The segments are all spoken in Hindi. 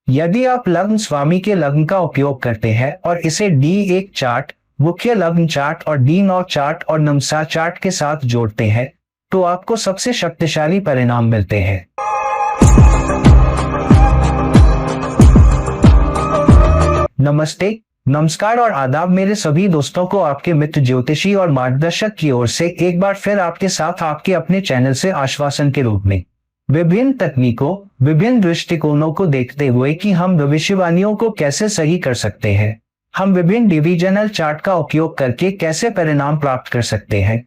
यदि आप लग्न स्वामी के लग्न का उपयोग करते हैं और इसे D1 चार्ट, मुख्य लग्न चार्ट और D9 चार्ट और नमसा चार्ट के साथ जोड़ते हैं तो आपको सबसे शक्तिशाली परिणाम मिलते हैं। नमस्ते, नमस्कार और आदाब मेरे सभी दोस्तों को आपके मित्र ज्योतिषी और मार्गदर्शक की ओर से एक बार फिर आपके साथ आपके अपने चैनल से आश्वासन के रूप में विभिन्न तकनीकों, विभिन्न दृष्टिकोणों को देखते हुए कि हम भविष्यवाणियों को कैसे सही कर सकते हैं, हम विभिन्न डिविजनल चार्ट का उपयोग करके कैसे परिणाम प्राप्त कर सकते हैं।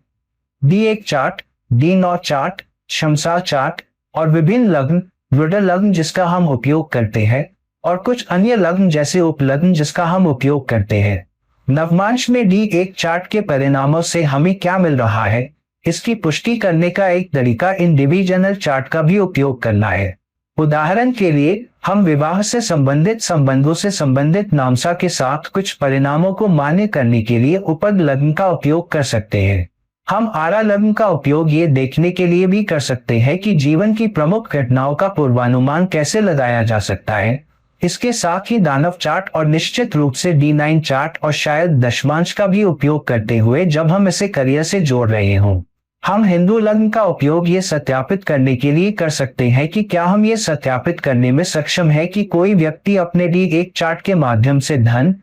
D1 chart, D9 chart, Shamsa chart और विभिन्न लग्न, रुद्र लग्न जिसका हम उपयोग करते हैं और कुछ अन्य लग्न जैसे उपलग्न जिसका हम उपयोग करते हैं। नवमांश में D1 चार्ट के परिणामों से हमें क्या मिल रहा है, इसकी पुष्टि करने का एक तरीका इन डिविजनल चार्ट का भी उपयोग करना है। उदाहरण के लिए हम विवाह से संबंधित संबंधों से संबंधित नामसा के साथ कुछ परिणामों को मान्य करने के लिए उपद लग्न का उपयोग कर सकते हैं। हम आरा लग्न का उपयोग ये देखने के लिए भी कर सकते हैं कि जीवन की प्रमुख घटनाओं का पूर्वानुमान कैसे लगाया जा सकता है। इसके साथ ही दानव चार्ट और निश्चित रूप से D9 चार्ट और शायद दशमांश का भी उपयोग करते हुए जब हम इसे करियर से जोड़ रहे हों। हम हिंदू लग्न का उपयोग ये सत्यापित करने के लिए कर सकते हैं कि क्या हम ये सत्यापित करने में सक्षम है कि कोई व्यक्ति अपने D1 चार्ट के माध्यम से धन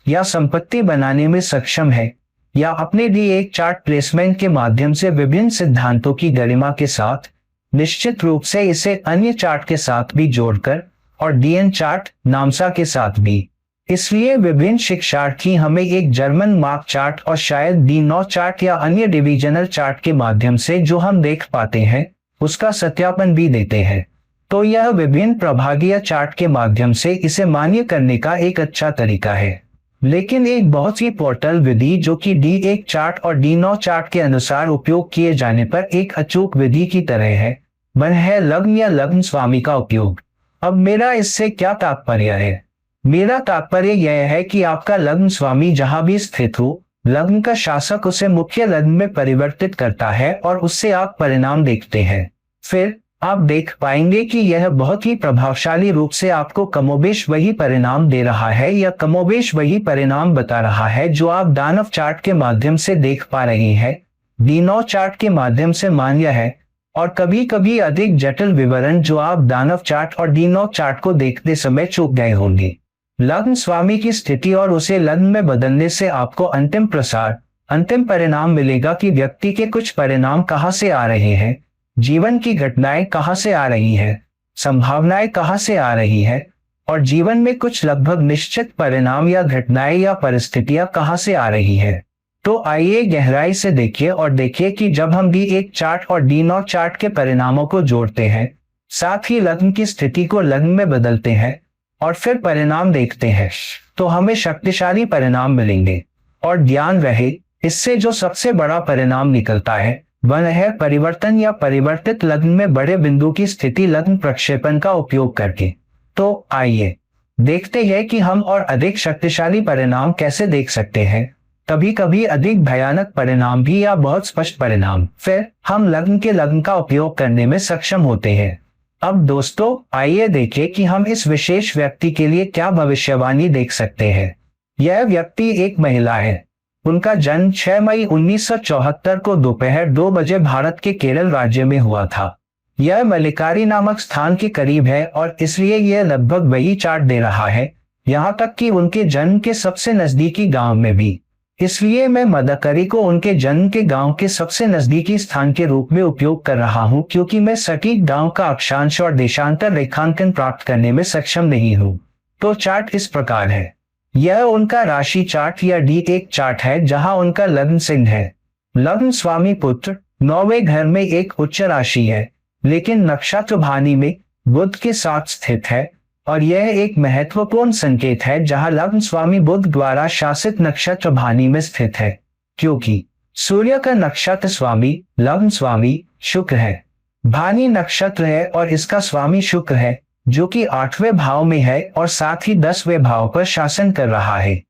या संपत्ति बनाने में सक्षम है, या अपने D1 चार्ट प्लेसमेंट के माध्यम से विभिन्न सिद्धांतों की गरिमा के साथ, निश्चित रूप से इसे अन्य चार्ट के साथ भी जोड़कर और DN चार्ट, नामसा के साथ भी। इसलिए विभिन्न शिक्षार्थी हमें एक जर्मन मार्क चार्ट और शायद D9 चार्ट या अन्य डिविजनल चार्ट के माध्यम से जो हम देख पाते हैं उसका सत्यापन भी देते हैं। तो यह विभिन्न प्रभागीय चार्ट के माध्यम से इसे मान्य करने का एक अच्छा तरीका है। लेकिन एक बहुत ही पोर्टल विधि जो कि D1 चार्ट और D9 चार्ट के अनुसार उपयोग किए जाने पर एक अचूक विधि की तरह है, वह है लग्न या लग्न स्वामी का उपयोग। अब मेरा इससे क्या तात्पर्य है? मेरा तात्पर्य यह है कि आपका लग्न स्वामी जहां भी स्थित हो, लग्न का शासक उसे मुख्य लग्न में परिवर्तित करता है और उससे आप परिणाम देखते हैं। फिर आप देख पाएंगे कि यह बहुत ही प्रभावशाली रूप से आपको कमोबेश वही परिणाम दे रहा है या कमोबेश वही परिणाम बता रहा है जो आप दानव चार्ट के माध्यम से देख पा रहे हैं, D9 चार्ट के माध्यम से मान्य है, और कभी कभी अधिक जटिल विवरण जो आप दानव चार्ट और D9 चार्ट को देखते समय चूक गए होंगे। लग्न स्वामी की स्थिति और उसे लग्न में बदलने से आपको अंतिम परिणाम मिलेगा कि व्यक्ति के कुछ परिणाम कहां से आ रहे हैं, जीवन की घटनाएं कहां से आ रही हैं, संभावनाएं कहां से आ रही हैं, और जीवन में कुछ लगभग निश्चित परिणाम या घटनाएं या परिस्थितियां कहां से आ रही हैं। तो आइए गहराई से देखिए और देखिए कि जब हम D1 चार्ट और D9 चार्ट के परिणामों को जोड़ते हैं, साथ ही लग्न की स्थिति को लग्न में बदलते हैं और फिर परिणाम देखते हैं, तो हमें शक्तिशाली परिणाम मिलेंगे। और ध्यान रहे, इससे जो सबसे बड़ा परिणाम निकलता है वह है परिवर्तन या परिवर्तित लग्न में बड़े बिंदु की स्थिति लग्न प्रक्षेपण का उपयोग करके। तो आइए देखते हैं कि हम और अधिक शक्तिशाली परिणाम कैसे देख सकते हैं, कभी कभी अधिक भयानक परिणाम भी या बहुत स्पष्ट परिणाम। फिर हम लग्न के लग्न का उपयोग करने में सक्षम होते हैं। अब दोस्तों आइए देखें कि हम इस विशेष व्यक्ति के लिए क्या भविष्यवाणी देख सकते हैं। यह व्यक्ति एक महिला है। उनका जन्म 6 मई 1974 को दोपहर 2 बजे भारत के केरल राज्य में हुआ था। यह मल्लिकारी नामक स्थान के करीब है और इसलिए यह लगभग वही चार्ट दे रहा है, यहाँ तक कि उनके जन्म के सबसे नजदीकी गांव में भी। इसलिए मैं मदकरी को उनके जन्म के गांव के सबसे नजदीकी स्थान के रूप में उपयोग कर रहा हूं, क्योंकि मैं सटीक गांव का अक्षांश और देशांतर रेखांकन प्राप्त करने में सक्षम नहीं हूं। तो चार्ट इस प्रकार है। यह उनका राशि चार्ट या D1 चार्ट है जहां उनका लग्न सिंह है। लग्न स्वामी पुत्र 9वें घर में एक उच्च राशि है, लेकिन नक्षत्र भानी में बुध के साथ स्थित है, और यह एक महत्वपूर्ण संकेत है जहां लग्न स्वामी बुध द्वारा शासित नक्षत्र भानी में स्थित है, क्योंकि सूर्य का नक्षत्र स्वामी लग्न स्वामी शुक्र है। भानी नक्षत्र है और इसका स्वामी शुक्र है, जो कि 8वें भाव में है और साथ ही 10वें भाव पर शासन कर रहा है।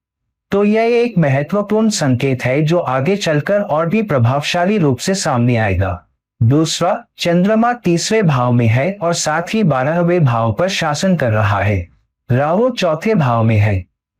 तो यह एक महत्वपूर्ण संकेत है जो आगे चलकर और भी प्रभावशाली रूप से सामने आएगा। दूसरा, चंद्रमा तीसरे भाव में है और साथ ही 12वें भाव पर शासन कर रहा है। राहु चौथे भाव में है।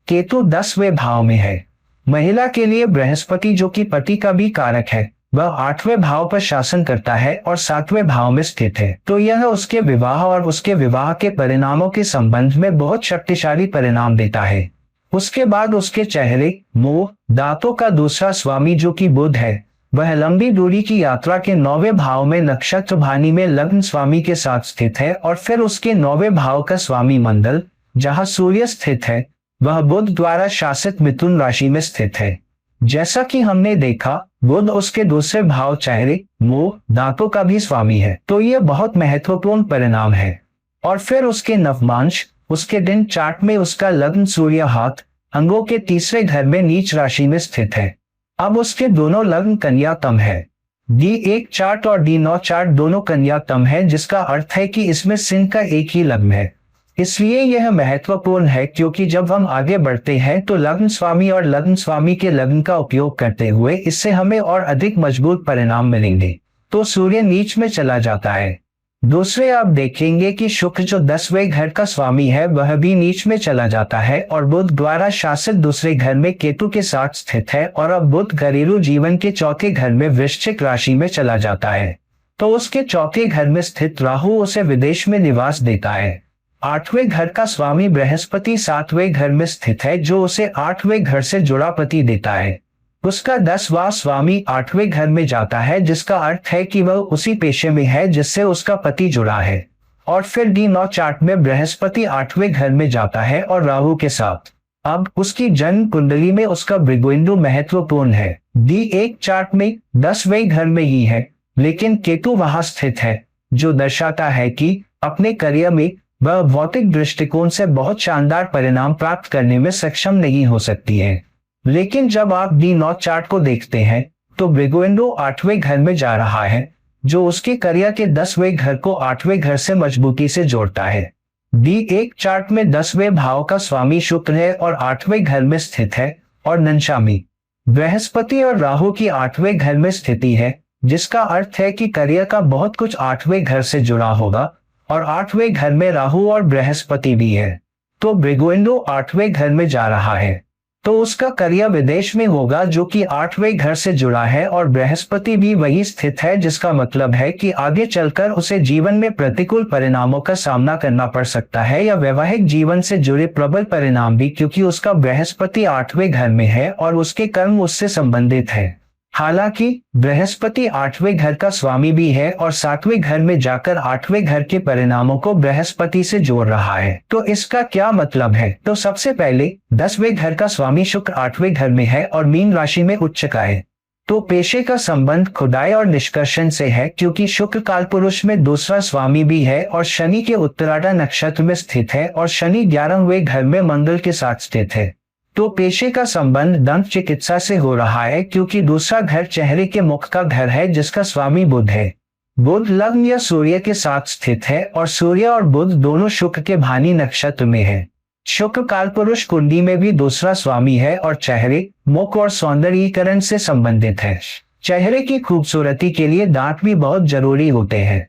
केतु 10वें भाव में है। महिला के लिए बृहस्पति, जो कि पति का भी कारक है, वह 8वें भाव पर शासन करता है और 7वें भाव में स्थित है। तो यह उसके विवाह और उसके विवाह के परिणामों के संबंध में बहुत शक्तिशाली परिणाम देता है। उसके बाद उसके चेहरे, मुंह, दांतों का दूसरा स्वामी जो कि बुध है, वह लंबी दूरी की यात्रा के 9वें भाव में नक्षत्र भानी में लग्न स्वामी के साथ स्थित है। और फिर उसके 9वें भाव का स्वामी मंगल, जहां सूर्य स्थित है, वह बुध द्वारा शासित मिथुन राशि में स्थित है। जैसा कि हमने देखा, बुध उसके दूसरे भाव चेहरे, मुंह, दांतों का भी स्वामी है, तो यह बहुत महत्वपूर्ण परिणाम है। और फिर उसके नवमांश, उसके दिन चार्ट में उसका लग्न सूर्य हाथ, अंगों के तीसरे घर में नीच राशि में स्थित है। अब उसके दोनों लग्न कन्या तम है। D1 चार्ट और D9 चार्ट दोनों कन्या तम है, जिसका अर्थ है कि इसमें सिंह का एक ही लग्न है। इसलिए यह महत्वपूर्ण है क्योंकि जब हम आगे बढ़ते हैं तो लग्न स्वामी और लग्न स्वामी के लग्न का उपयोग करते हुए इससे हमें और अधिक मजबूत परिणाम मिलेंगे। तो सूर्य नीच में चला जाता है। दूसरे, आप देखेंगे कि शुक्र जो 10वें घर का स्वामी है वह भी नीच में चला जाता है और बुध द्वारा शासित दूसरे घर में केतु के साथ स्थित है। और अब बुध घरेलू जीवन के चौथे घर में वृश्चिक राशि में चला जाता है। तो उसके चौथे घर में स्थित राहु उसे विदेश में निवास देता है। 8वें घर का स्वामी बृहस्पति 7वें घर में स्थित है, जो उसे 8वें घर से जुड़ा पति देता है। उसका 10वां स्वामी 8वें घर में जाता है, जिसका अर्थ है कि वह उसी पेशे में है जिससे उसका पति जुड़ा है। और फिर D9 चार्ट में बृहस्पति 8वें घर में जाता है और राहु के साथ। अब उसकी जन्म कुंडली में उसका भृगुबिंदु महत्वपूर्ण है। D1 चार्ट में 10वें घर में ही है, लेकिन केतु वहां स्थित है, जो दर्शाता है कि अपने करियर में वह भौतिक दृष्टिकोण से बहुत शानदार परिणाम प्राप्त करने में सक्षम नहीं हो सकती है। लेकिन जब आप D9 चार्ट को देखते हैं तो भृगुबिंदु 8वें घर में जा रहा है, जो उसके करियर के 10वें घर को 8वें घर से मजबूती से जोड़ता है। D1 चार्ट में 10वें भाव का स्वामी शुक्र है और 8वें घर में स्थित है। और नंशामी बृहस्पति और राहु की 8वें घर में स्थिति है, जिसका अर्थ है कि करियर का बहुत कुछ 8वें घर से जुड़ा होगा। और 8वें घर में राहु और बृहस्पति भी है। तो भृगुबिंदु 8वें घर में जा रहा है, तो उसका करियर विदेश में होगा, जो कि 8वें घर से जुड़ा है। और बृहस्पति भी वही स्थित है, जिसका मतलब है कि आगे चलकर उसे जीवन में प्रतिकूल परिणामों का सामना करना पड़ सकता है, या वैवाहिक जीवन से जुड़े प्रबल परिणाम भी, क्योंकि उसका बृहस्पति 8वें घर में है और उसके कर्म उससे संबंधित है। हालांकि बृहस्पति 8वें घर का स्वामी भी है और 7वें घर में जाकर 8वें घर के परिणामों को बृहस्पति से जोड़ रहा है। तो इसका क्या मतलब है? तो सबसे पहले 10वें घर का स्वामी शुक्र 8वें घर में है और मीन राशि में उच्च का है। तो पेशे का संबंध खुदाई और निष्कर्षण से है, क्योंकि शुक्र कालपुरुष में दूसरा स्वामी भी है और शनि के उत्तराधा नक्षत्र में स्थित है और शनि 11वें घर में मंगल के साथ स्थित है। तो पेशे का संबंध दंत चिकित्सा से हो रहा है, क्योंकि दूसरा घर चेहरे के मुख का घर है, जिसका स्वामी बुध है। बुध लग्न या सूर्य के साथ स्थित है और सूर्य और बुध दोनों शुक्र के भानी नक्षत्र में है। शुक्र कालपुरुष कुंडली में भी दूसरा स्वामी है और चेहरे, मुख और सौंदर्यीकरण से संबंधित है। चेहरे की खूबसूरती के लिए दांत भी बहुत जरूरी होते हैं।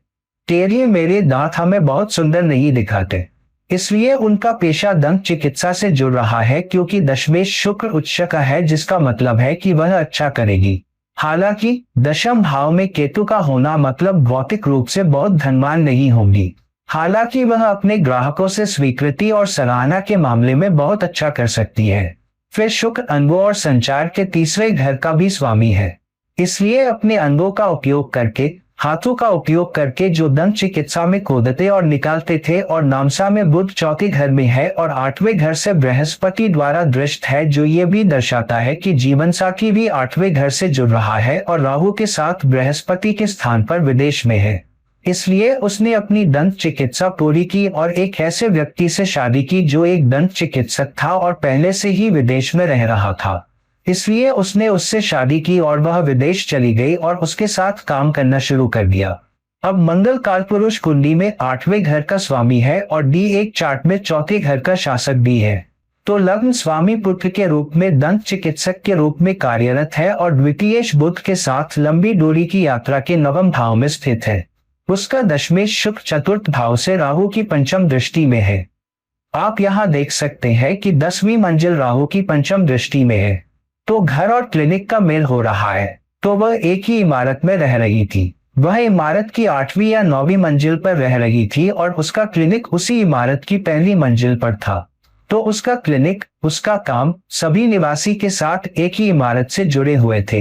तेरे मेरे दांत हमें बहुत सुंदर नहीं दिखाते, इसलिए उनका पेशा दंत चिकित्सा से जुड़ रहा है, क्योंकि दशमेश शुक्र उच्च का है, जिसका मतलब है कि वह अच्छा करेगी। हालांकि दशम भाव में केतु का होना मतलब भौतिक रूप से बहुत धनवान नहीं होगी। हालांकि वह अपने ग्राहकों से स्वीकृति और सराहना के मामले में बहुत अच्छा कर सकती है। फिर शुक्र अंगों और संचार के तीसरे घर का भी स्वामी है, इसलिए अपने अंगों का उपयोग करके, हाथों का उपयोग करके जो दंत चिकित्सा में खोदते और निकालते थे। और नामसा में बुध चौथे घर में है और 8वें घर से बृहस्पति द्वारा दृष्ट है, जो ये भी दर्शाता है कि जीवन साथी भी 8वें घर से जुड़ रहा है और राहु के साथ बृहस्पति के स्थान पर विदेश में है। इसलिए उसने अपनी दंत चिकित्सा पूरी की और एक ऐसे व्यक्ति से शादी की जो एक दंत चिकित्सक था और पहले से ही विदेश में रह रहा था। इसलिए उसने उससे शादी की और वह विदेश चली गई और उसके साथ काम करना शुरू कर दिया। अब मंगल कालपुरुष कुंडली में 8वें घर का स्वामी है और D1 चार्ट में चौथे घर का शासक भी है। तो लग्न स्वामी पुत्र के रूप में दंत चिकित्सक के रूप में कार्यरत है और द्वितीयेश बुध के साथ लंबी दूरी की यात्रा के नवम भाव में स्थित है। उसका दशमेश शुक्र चतुर्थ भाव से राहु की पंचम दृष्टि में है। आप यहाँ देख सकते हैं कि 10वीं मंजिल राहु की पंचम दृष्टि में है, तो घर और क्लिनिक का मेल हो रहा है। तो वह एक ही इमारत में रह रही थी। वह इमारत की 8वीं या 9वीं मंजिल पर रह रही थी और उसका क्लिनिक उसी इमारत की पहली मंजिल पर था। तो उसका क्लिनिक, उसका काम सभी निवासी के साथ एक ही इमारत से जुड़े हुए थे।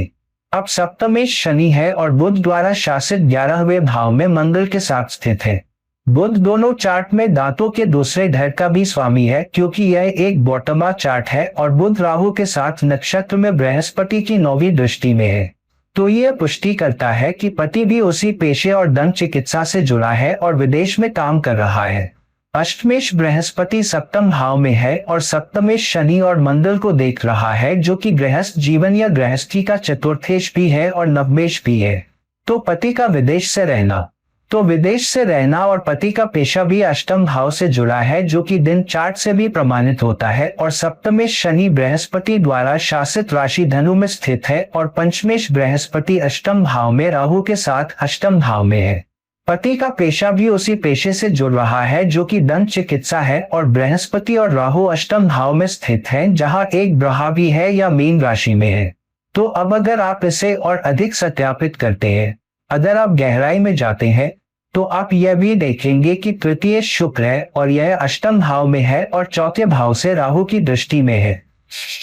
अब सप्तमेश शनि है और बुध द्वारा शासित 11वें भाव में मंगल के साथ स्थित है। बुध दोनों चार्ट में दांतों के दूसरे घर का भी स्वामी है, क्योंकि यह एक बॉटमा चार्ट है और बुध राहु के साथ नक्षत्र में बृहस्पति की 9वीं दृष्टि में है। तो यह पुष्टि करता है कि पति भी उसी पेशे और दंत चिकित्सा से जुड़ा है और विदेश में काम कर रहा है। अष्टमेश बृहस्पति सप्तम भाव में है और सप्तमेश शनि और मंगल को देख रहा है, जो कि गृहस्थ जीवन या गृहस्थी का चतुर्थेश भी है और नवमेश भी है। तो पति का विदेश से रहना, तो विदेश से रहना और पति का पेशा भी अष्टम भाव से जुड़ा है, जो कि दिन चार्ट से भी प्रमाणित होता है। और सप्तमेश शनि बृहस्पति द्वारा शासित राशि धनु में स्थित है और पंचमेश बृहस्पति अष्टम भाव में राहु के साथ अष्टम भाव में है। पति का पेशा भी उसी पेशे से जुड़ रहा है, जो कि दंत चिकित्सा है और बृहस्पति और राहु अष्टम भाव में स्थित है, जहां एक ब्रहावी है या मीन राशि में है। तो अब अगर आप इसे और अधिक सत्यापित करते हैं, अगर आप गहराई में जाते हैं, तो आप यह भी देखेंगे कि तृतीय शुक्र है और यह अष्टम भाव में है और चौथे भाव से राहु की दृष्टि में है।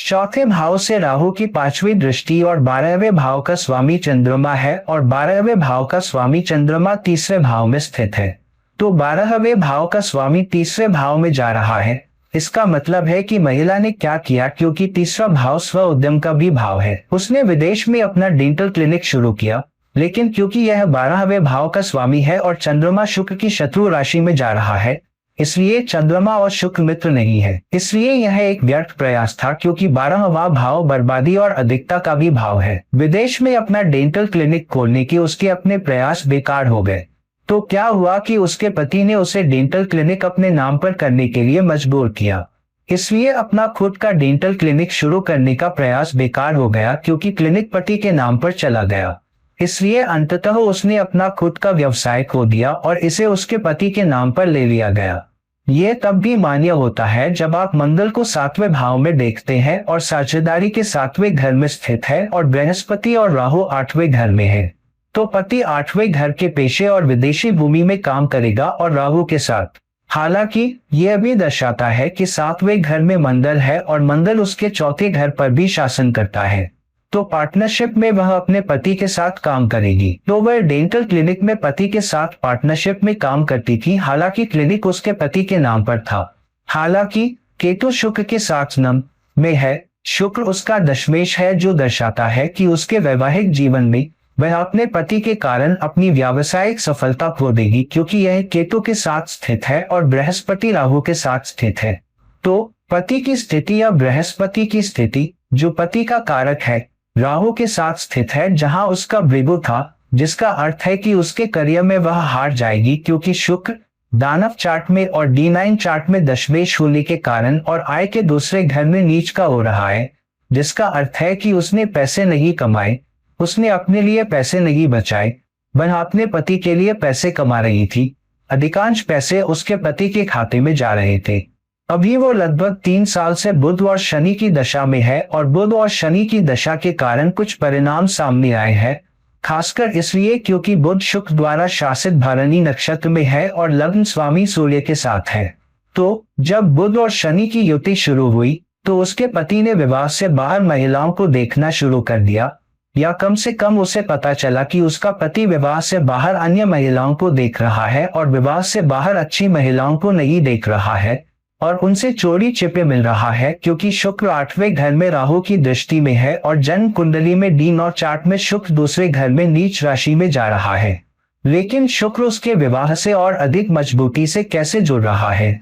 चौथे भाव से राहु की 5वीं दृष्टि और 12वें भाव का स्वामी चंद्रमा है और 12वें भाव का स्वामी चंद्रमा तीसरे भाव में स्थित है। तो 12वें भाव का स्वामी तीसरे भाव में जा रहा है। इसका मतलब है कि महिला ने क्या किया, क्योंकि तीसरा भाव स्व उद्यम का भी भाव है। उसने विदेश में अपना डेंटल क्लिनिक शुरू किया, लेकिन क्योंकि यह 12वें भाव का स्वामी है और चंद्रमा शुक्र की शत्रु राशि में जा रहा है, इसलिए चंद्रमा और शुक्र मित्र नहीं है। इसलिए यह एक व्यर्थ प्रयास था, क्योंकि 12वां भाव बर्बादी और अधिकता का भी भाव है। विदेश में अपना डेंटल क्लिनिक खोलने के उसके अपने प्रयास बेकार हो गए। तो क्या हुआ कि उसके पति ने उसे डेंटल क्लिनिक अपने नाम पर करने के लिए मजबूर किया। इसलिए अपना खुद का डेंटल क्लिनिक शुरू करने का प्रयास बेकार हो गया, क्योंकि क्लिनिक पति के नाम पर चला गया। इसलिए अंततः उसने अपना खुद का व्यवसाय खो दिया और इसे उसके पति के नाम पर ले लिया गया। यह तब भी मान्य होता है जब आप मंगल को 7वें भाव में देखते हैं और साझेदारी के 7वें घर में स्थित है और बृहस्पति और राहु 8वें घर में है। तो पति 8वें घर के पेशे और विदेशी भूमि में काम करेगा और राहु के साथ। हालांकि यह भी दर्शाता है कि 7वें घर में मंगल है और मंगल उसके चौथे घर पर भी शासन करता है। तो पार्टनरशिप में वह अपने पति के साथ काम करेगी। तो वह डेंटल क्लिनिक में पति के साथ पार्टनरशिप में काम करती थी, हालांकि क्लिनिक उसके पति के नाम पर था। हालांकि केतु शुक्र के साथ नम में है। शुक्र उसका दशमेश है, जो दर्शाता है कि उसके वैवाहिक जीवन में वह अपने पति के कारण अपनी व्यावसायिक सफलता खो देगी, क्योंकि यह केतु के साथ स्थित है और बृहस्पति राहु के साथ स्थित है। तो पति की स्थिति या बृहस्पति की स्थिति, जो पति का कारक है, राहु के साथ स्थित है, जहां उसका भृगु था, जिसका अर्थ है कि उसके करियर में वह हार जाएगी, क्योंकि शुक्र दानव चार्ट में और D9 चार्ट में दशमेश होने के कारण और आय के दूसरे घर में नीच का हो रहा है, जिसका अर्थ है कि उसने पैसे नहीं कमाए, उसने अपने लिए पैसे नहीं बचाए, वह अपने पति के लिए पैसे कमा रही थी। अधिकांश पैसे उसके पति के खाते में जा रहे थे। अभी वो लगभग 3 साल से बुध और शनि की दशा में है और बुध और शनि की दशा के कारण कुछ परिणाम सामने आए हैं, खासकर इसलिए क्योंकि बुध शुक्र द्वारा शासित भरणी नक्षत्र में है और लग्न स्वामी सूर्य के साथ है। तो जब बुध और शनि की युति शुरू हुई, तो उसके पति ने विवाह से बाहर महिलाओं को देखना शुरू कर दिया, या कम से कम उसे पता चला कि उसका पति विवाह से बाहर अन्य महिलाओं को देख रहा है और विवाह से बाहर अच्छी महिलाओं को नहीं देख रहा है और उनसे चोरी छिपे मिल रहा है, क्योंकि शुक्र 8वें घर में राहु की दृष्टि में है और जन्म कुंडली में D9 चार्ट में शुक्र दूसरे घर में नीच राशि में जा रहा है। लेकिन शुक्र उसके विवाह से और अधिक मजबूती से कैसे जुड़ रहा है?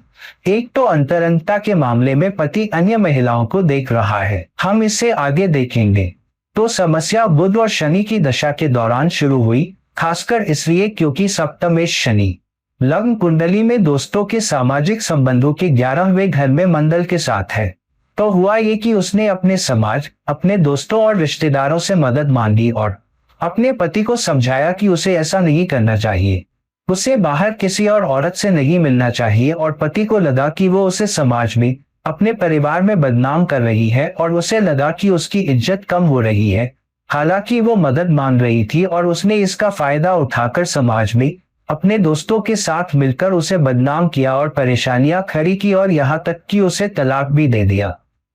एक तो अंतरंगता के मामले में पति अन्य महिलाओं को देख रहा है, हम इसे आगे देखेंगे। तो समस्या बुध और शनि की दशा के दौरान शुरू हुई, खासकर इसलिए क्योंकि सप्तमेश शनि लग्न कुंडली में दोस्तों के सामाजिक संबंधों के 11वें घर में मंगल के साथ है। तो हुआ ये कि उसने अपने समाज, अपने दोस्तों और रिश्तेदारों से मदद मांगी और अपने पति को समझाया कि उसे ऐसा नहीं करना चाहिए। उसे बाहर किसी और औरत से नहीं मिलना चाहिए और पति को लगा कि वो उसे समाज में, अपने परिवार में बदनाम कर रही है और उसे लगा कि उसकी इज्जत कम हो रही है। हालांकि वो मदद मांग रही थी और उसने इसका फायदा उठाकर समाज में अपने दोस्तों के साथ मिलकर उसे बदनाम किया और परेशानियां खड़ी की और यहाँ तक कि उसे तलाक भी दे दिया।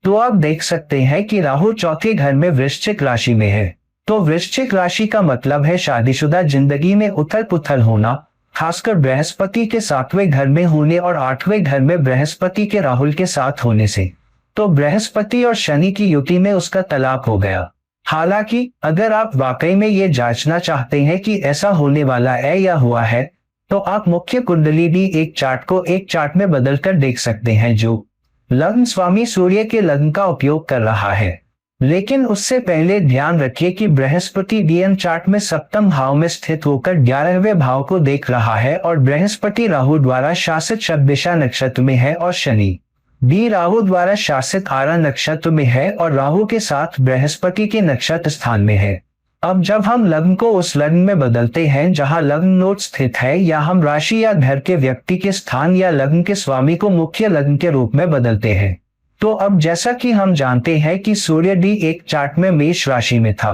तो आप देख सकते हैं कि राहु चौथे घर में वृश्चिक राशि में है। तो वृश्चिक राशि का मतलब है शादीशुदा जिंदगी में उथल पुथल होना, खासकर बृहस्पति के 7वें घर में होने और 8वें घर में बृहस्पति के राहुल के साथ होने से। तो बृहस्पति और शनि की युति में उसका तलाक हो गया। हालांकि अगर आप वाकई में ये जांचना चाहते हैं कि ऐसा होने वाला है या हुआ है, तो आप मुख्य कुंडली भी एक चार्ट को एक चार्ट में बदलकर देख सकते हैं जो लग्न स्वामी सूर्य के लग्न का उपयोग कर रहा है। लेकिन उससे पहले ध्यान रखिए कि बृहस्पति डीएन चार्ट में सप्तम भाव में स्थित होकर 11वें भाव को देख रहा है और बृहस्पति राहु द्वारा शासित शतभिषा नक्षत्र में है और शनि डी राहु द्वारा शासित आरा नक्षत्र में है और राहु के साथ बृहस्पति के नक्षत्र स्थान में है। अब जब हम लग्न को उस लग्न में बदलते हैं जहां लग्न नोट स्थित है, या हम राशि या घर के व्यक्ति के स्थान या लग्न के स्वामी को मुख्य लग्न के रूप में बदलते हैं। तो अब जैसा कि हम जानते हैं कि सूर्य डी एक चार्ट में मेष राशि में था,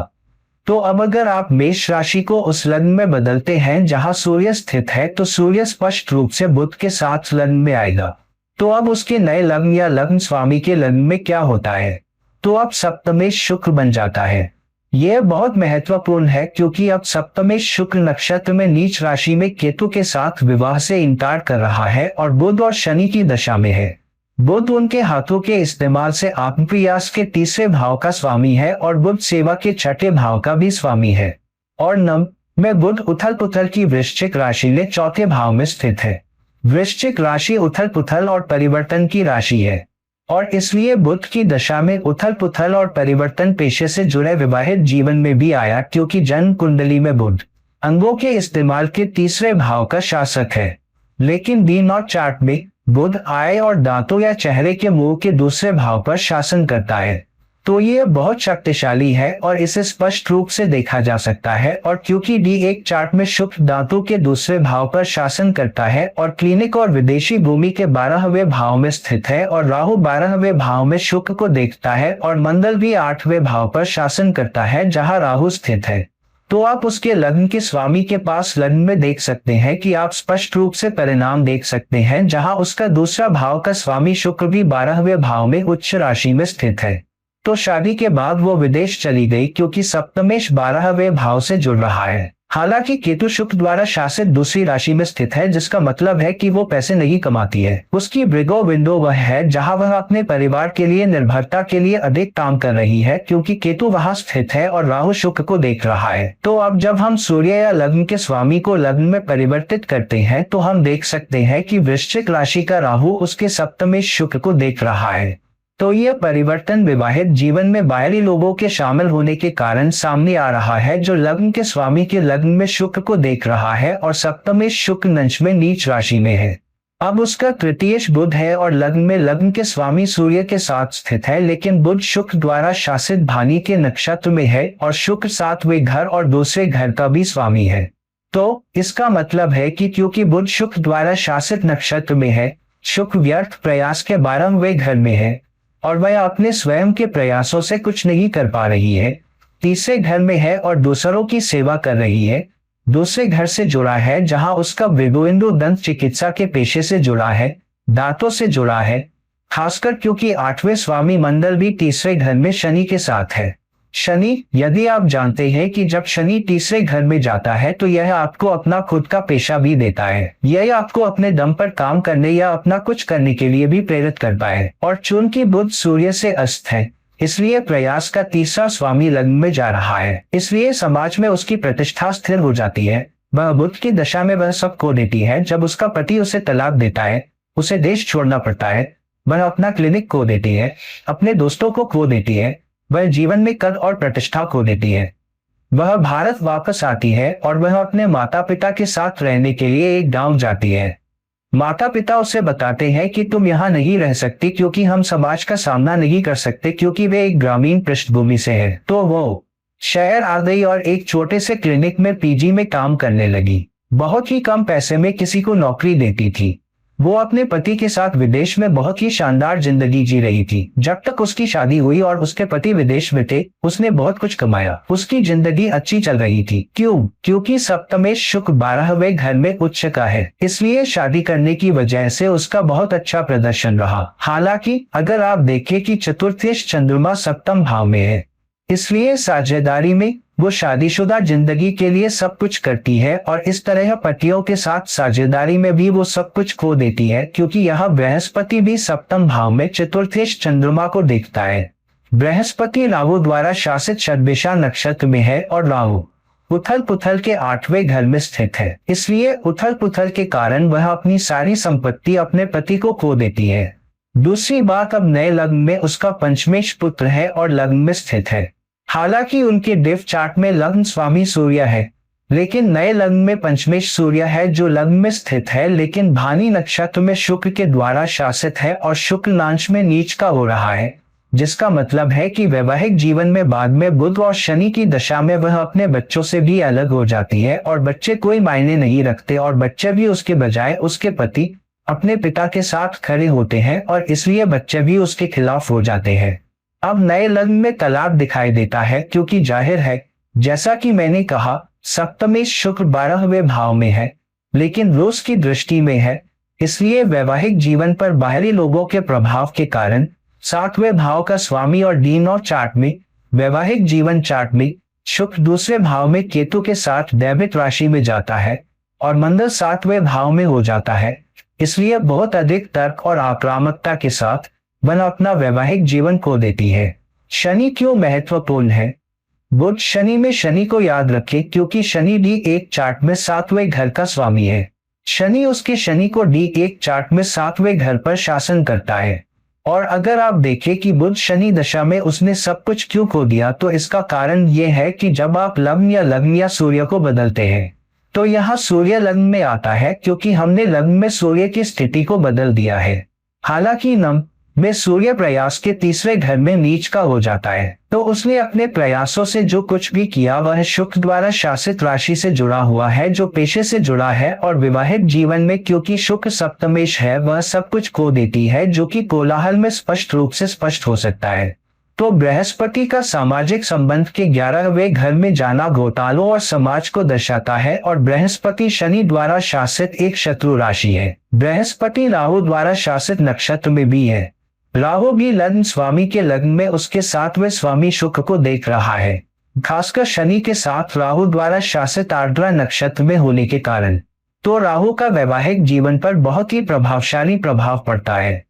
तो अब अगर आप मेष राशि को उस लग्न में बदलते हैं जहां सूर्य स्थित है, तो सूर्य स्पष्ट रूप से बुध के साथ लग्न में आएगा। तो अब उसके नए लग्न या लग्न स्वामी के लग्न में क्या होता है, तो अब सप्तमेश शुक्र बन जाता है। यह बहुत महत्वपूर्ण है क्योंकि अब सप्तमेश शुक्र नक्षत्र में नीच राशि में केतु के साथ विवाह से इनकार कर रहा है और बुध और शनि की दशा में है। बुध उनके हाथों के इस्तेमाल से आत्मप्रयास के 3रे भाव का स्वामी है और बुध सेवा के 6ठे भाव का भी स्वामी है। और नव में बुध उथल पुथल की वृश्चिक राशि में 4थे भाव में स्थित है। वृश्चिक राशि उथल पुथल और परिवर्तन की राशि है और इसलिए बुध की दशा में उथल पुथल और परिवर्तन पेशे से जुड़े विवाहित जीवन में भी आया, क्योंकि जन्म कुंडली में बुध अंगों के इस्तेमाल के 3रे भाव का शासक है। लेकिन डी नॉट चार्ट में बुध आय और दांतों या चेहरे के मुंह के 2रे भाव पर शासन करता है। तो ये बहुत शक्तिशाली है और इसे स्पष्ट रूप से देखा जा सकता है। और क्योंकि डी एक चार्ट में शुक्र दांतों के 2रे भाव पर शासन करता है और क्लिनिक और विदेशी भूमि के 12वें भाव में स्थित है और राहु 12वें भाव में शुक्र को देखता है और मंगल भी 8वें भाव पर शासन करता है जहां राहु स्थित है, तो आप उसके लग्न के स्वामी के पास लग्न में देख सकते हैं कि आप स्पष्ट रूप से परिणाम देख सकते हैं जहां उसका 2रा भाव का स्वामी शुक्र भी 12वें भाव में उच्च राशि में स्थित है। तो शादी के बाद वो विदेश चली गई क्योंकि सप्तमेश 12वें भाव से जुड़ रहा है। हालांकि केतु शुक्र द्वारा शासित दूसरी राशि में स्थित है, जिसका मतलब है कि वो पैसे नहीं कमाती है। उसकी ब्रिगो विंडो वह है जहां वह अपने परिवार के लिए निर्भरता के लिए अधिक काम कर रही है, क्योंकि केतु वहां स्थित है और राहु शुक्र को देख रहा है। तो अब जब हम सूर्य या लग्न के स्वामी को लग्न में परिवर्तित करते हैं तो हम देख सकते हैं कि वृश्चिक राशि का राहु उसके सप्तमेश शुक्र को देख रहा है। तो यह परिवर्तन विवाहित जीवन में बाहरी लोगों के शामिल होने के कारण सामने आ रहा है, जो लग्न के स्वामी के लग्न में शुक्र को देख रहा है और सप्तमेश शुक्र नंश में नीच राशि में है। अब उसका तृतीयेश बुध है और लग्न में लग्न के स्वामी सूर्य के साथ स्थित है, लेकिन बुध शुक्र द्वारा शासित भानी के नक्षत्र में है और शुक्र 7वें घर और 2रे घर का भी स्वामी है। तो इसका मतलब है कि क्योंकि बुध शुक्र द्वारा शासित नक्षत्र में है, शुक्र व्यर्थ प्रयास के 12वें घर में है और वह अपने स्वयं के प्रयासों से कुछ नहीं कर पा रही है। 3रे घर में है और दूसरों की सेवा कर रही है। 2रे घर से जुड़ा है जहां उसका विगोइंदु दंत चिकित्सा के पेशे से जुड़ा है, दांतों से जुड़ा है, खासकर क्योंकि 8वें स्वामी मंडल भी 3रे घर में शनि के साथ है। शनि, यदि आप जानते हैं कि जब शनि 3रे घर में जाता है तो यह आपको अपना खुद का पेशा भी देता है। यह आपको अपने दम पर काम करने या अपना कुछ करने के लिए भी प्रेरित करता है। और चूंकि बुध सूर्य से अस्त है, इसलिए प्रयास का 3रा स्वामी लग्न में जा रहा है, इसलिए समाज में उसकी प्रतिष्ठा स्थिर हो जाती है। वह बुध की दशा में वह सब खो देती है। जब उसका पति उसे तलाक देता है, उसे देश छोड़ना पड़ता है, वह अपना क्लिनिक खो देती है, अपने दोस्तों को खो देती है, वह जीवन में कद और प्रतिष्ठा खो देती है। वह भारत वापस आती है और वह अपने माता पिता के साथ रहने के लिए एक गांव जाती है। माता पिता उसे बताते हैं कि तुम यहाँ नहीं रह सकती क्योंकि हम समाज का सामना नहीं कर सकते क्योंकि वे एक ग्रामीण पृष्ठभूमि से है। तो वो शहर आ गई और एक छोटे से क्लिनिक में पीजी में काम करने लगी। बहुत ही कम पैसे में किसी को नौकरी देती थी। वो अपने पति के साथ विदेश में बहुत ही शानदार जिंदगी जी रही थी। जब तक उसकी शादी हुई और उसके पति विदेश में थे, उसने बहुत कुछ कमाया। उसकी जिंदगी अच्छी चल रही थी। क्यों? क्योंकि सप्तमेश शुक्र 12वें घर में उच्च का है, इसलिए शादी करने की वजह से उसका बहुत अच्छा प्रदर्शन रहा। हालांकि अगर आप देखें कि चतुर्थेश चंद्रमा सप्तम भाव में है, इसलिए साझेदारी में वो शादीशुदा जिंदगी के लिए सब कुछ करती है और इस तरह पतियों के साथ साझेदारी में भी वो सब कुछ खो देती है क्योंकि यहाँ बृहस्पति भी सप्तम भाव में चतुर्थेश चंद्रमा को देखता है। बृहस्पति राहु द्वारा शासित शतभिषा नक्षत्र में है और राहु उथल पुथल के 8वें घर में स्थित है, इसलिए उथल पुथल के कारण वह अपनी सारी संपत्ति अपने पति को खो देती है। दूसरी बात, अब नए लग्न में उसका पंचमेश पुत्र है और लग्न में स्थित है। हालांकि उनके डेव चार्ट में लग्न स्वामी सूर्य है, लेकिन नए लग्न में पंचमेश सूर्य है जो लग्न में स्थित है, लेकिन भानी नक्षत्र में शुक्र के द्वारा शासित है और शुक्र नांश में नीच का हो रहा है, जिसका मतलब है कि वैवाहिक जीवन में बाद में बुध और शनि की दशा में वह अपने बच्चों से भी अलग हो जाती है और बच्चे कोई मायने नहीं रखते और बच्चे भी उसके बजाय उसके पति अपने पिता के साथ खड़े होते हैं और इसलिए बच्चे भी उसके खिलाफ हो जाते हैं। अब नए लग्न में तलाक दिखाई देता है क्योंकि जाहिर है, जैसा कि मैंने कहा, सप्तमेश शुक्र 12वें भाव में है लेकिन रोज की दृष्टि में है, इसलिए वैवाहिक जीवन पर बाहरी लोगों के प्रभाव के कारण 7वें भाव का स्वामी और D9 चार्ट में वैवाहिक जीवन चार्ट में शुक्र दूसरे भाव में केतु के साथ दैविक राशि में जाता है और मंगल 7वें भाव में हो जाता है, इसलिए बहुत अधिक तर्क और आक्रामकता के साथ वह अपना वैवाहिक जीवन खो देती है। शनि क्यों महत्वपूर्ण है? बुध शनि में शनि को याद रखें क्योंकि शनि D1 चार्ट में 7वें घर का स्वामी है। शनि उसके शनि को D1 चार्ट में 7वें घर पर शासन करता है। और अगर आप देखें कि बुध शनि दशा में उसने सब कुछ क्यों खो दिया, तो इसका कारण यह है कि जब आप लग्न या सूर्य को बदलते हैं तो यहाँ सूर्य लग्न में आता है क्योंकि हमने लग्न में सूर्य की स्थिति को बदल दिया है। हालांकि नम में सूर्य प्रयास के तीसरे घर में नीच का हो जाता है, तो उसने अपने प्रयासों से जो कुछ भी किया वह शुक्र द्वारा शासित राशि से जुड़ा हुआ है जो पेशे से जुड़ा है और विवाहिक जीवन में क्योंकि शुक्र सप्तमेश है वह सब कुछ खो देती है जो कि कोलाहल में स्पष्ट रूप से स्पष्ट हो सकता है। तो बृहस्पति का सामाजिक संबंध के 11वें घर में जाना घोटालों और समाज को दर्शाता है और बृहस्पति शनि द्वारा शासित एक शत्रु राशि है। बृहस्पति राहु द्वारा शासित नक्षत्र में भी है। राहु भी लग्न स्वामी के लग्न में उसके 7वें स्वामी शुक्र को देख रहा है, खासकर शनि के साथ राहु द्वारा शासित आर्द्रा नक्षत्र में होने के कारण। तो राहु का वैवाहिक जीवन पर बहुत ही प्रभावशाली प्रभाव पड़ता है।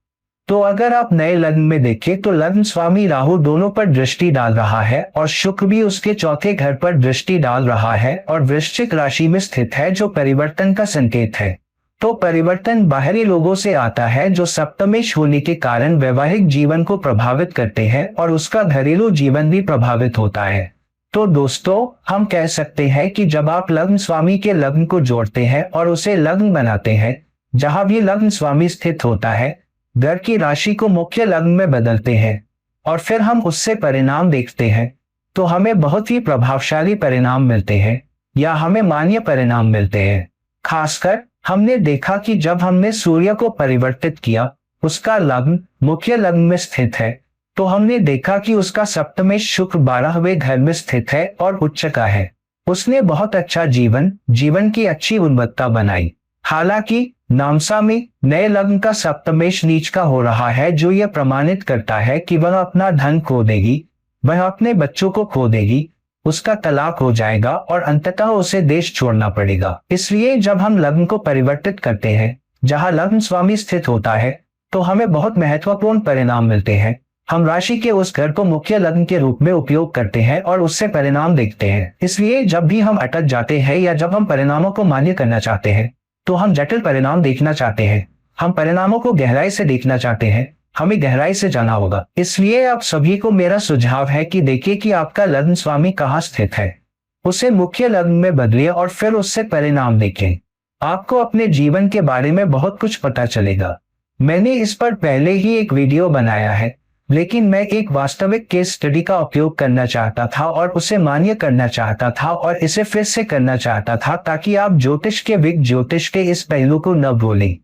तो अगर आप नए लग्न में देखें तो लग्न स्वामी राहु दोनों पर दृष्टि डाल रहा है और शुक्र भी उसके चौथे घर पर दृष्टि डाल रहा है और वृश्चिक राशि में स्थित है जो परिवर्तन का संकेत है। तो परिवर्तन बाहरी लोगों से आता है जो सप्तमेश होने के कारण वैवाहिक जीवन को प्रभावित करते हैं और उसका घरेलू जीवन भी प्रभावित होता है। तो दोस्तों, हम कह सकते हैं कि जब आप लग्न स्वामी के लग्न को जोड़ते हैं और उसे लग्न बनाते हैं, जहां भी लग्न स्वामी स्थित होता है, घर की राशि को मुख्य लग्न में बदलते हैं और फिर हम उससे परिणाम देखते हैं, तो हमें बहुत ही प्रभावशाली परिणाम मिलते हैं या हमें मान्य परिणाम मिलते हैं। खासकर हमने देखा कि जब हमने सूर्य को परिवर्तित किया, उसका लग्न मुख्य लग्न में स्थित है, तो हमने देखा कि उसका सप्तमेश शुक्र 12वें घर में स्थित है और उच्च का है। उसने बहुत अच्छा जीवन की अच्छी गुणवत्ता बनाई। हालांकि नामसा में नए लग्न का सप्तमेश नीच का हो रहा है जो यह प्रमाणित करता है कि वह अपना धन खो देगी, वह अपने बच्चों को खो देगी, उसका तलाक हो जाएगा और अंततः उसे देश छोड़ना पड़ेगा। इसलिए जब हम लग्न को परिवर्तित करते हैं जहां लग्न स्वामी स्थित होता है, तो हमें बहुत महत्वपूर्ण परिणाम मिलते हैं। हम राशि के उस घर को मुख्य लग्न के रूप में उपयोग करते हैं और उससे परिणाम देखते हैं। इसलिए जब भी हम अटक जाते हैं या जब हम परिणामों को मान्य करना चाहते हैं, तो हम जटिल परिणाम देखना चाहते हैं, हम परिणामों को गहराई से देखना चाहते हैं, हमें गहराई से जाना होगा। इसलिए आप सभी को मेरा सुझाव है कि देखिए कि आपका लग्न स्वामी कहाँ स्थित है, उसे मुख्य लग्न में बदलिए और फिर उससे परिणाम देखें। आपको अपने जीवन के बारे में बहुत कुछ पता चलेगा। मैंने इस पर पहले ही एक वीडियो बनाया है, लेकिन मैं एक वास्तविक केस स्टडी का उपयोग करना चाहता था और उसे मान्य करना चाहता था और इसे फिर से करना चाहता था ताकि आप ज्योतिष के इस पहलू को न भूलें,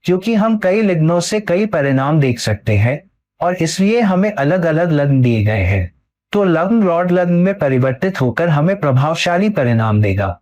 क्योंकि हम कई लग्नों से कई परिणाम देख सकते हैं और इसलिए हमें अलग अलग लग्न दिए गए हैं। तो लग्न रॉड लग्न में परिवर्तित होकर हमें प्रभावशाली परिणाम देगा।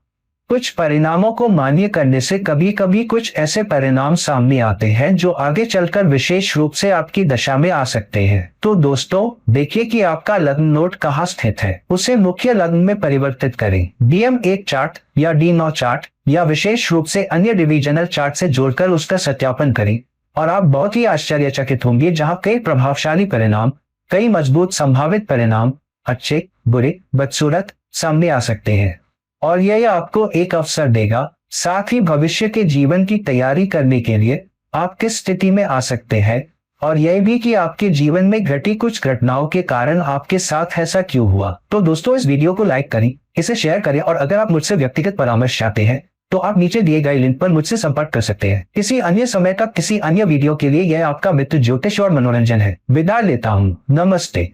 कुछ परिणामों को मान्य करने से कभी कभी कुछ ऐसे परिणाम सामने आते हैं जो आगे चलकर विशेष रूप से आपकी दशा में आ सकते हैं। तो दोस्तों, देखिए कि आपका लग्न नोट कहाँ स्थित है, उसे मुख्य लग्न में परिवर्तित करें। DM1 चार्ट या D9 चार्ट या विशेष रूप से अन्य डिविजनल चार्ट से जोड़कर उसका सत्यापन करें और आप बहुत ही आश्चर्यचकित होंगे, जहां कई प्रभावशाली परिणाम, कई मजबूत संभावित परिणाम, अच्छे, बुरे, बदसूरत सामने आ सकते हैं। और यह आपको एक अवसर देगा, साथ ही भविष्य के जीवन की तैयारी करने के लिए आप किस स्थिति में आ सकते हैं, और यह भी कि आपके जीवन में घटी कुछ घटनाओं के कारण आपके साथ ऐसा क्यों हुआ। तो दोस्तों, इस वीडियो को लाइक करें, इसे शेयर करें और अगर आप मुझसे व्यक्तिगत परामर्श चाहते हैं तो आप नीचे दिए गए लिंक पर मुझसे संपर्क कर सकते हैं। किसी अन्य समय तक किसी अन्य वीडियो के लिए यह आपका मित्र ज्योतिष और मनोरंजन है। विदा लेता हूँ। नमस्ते।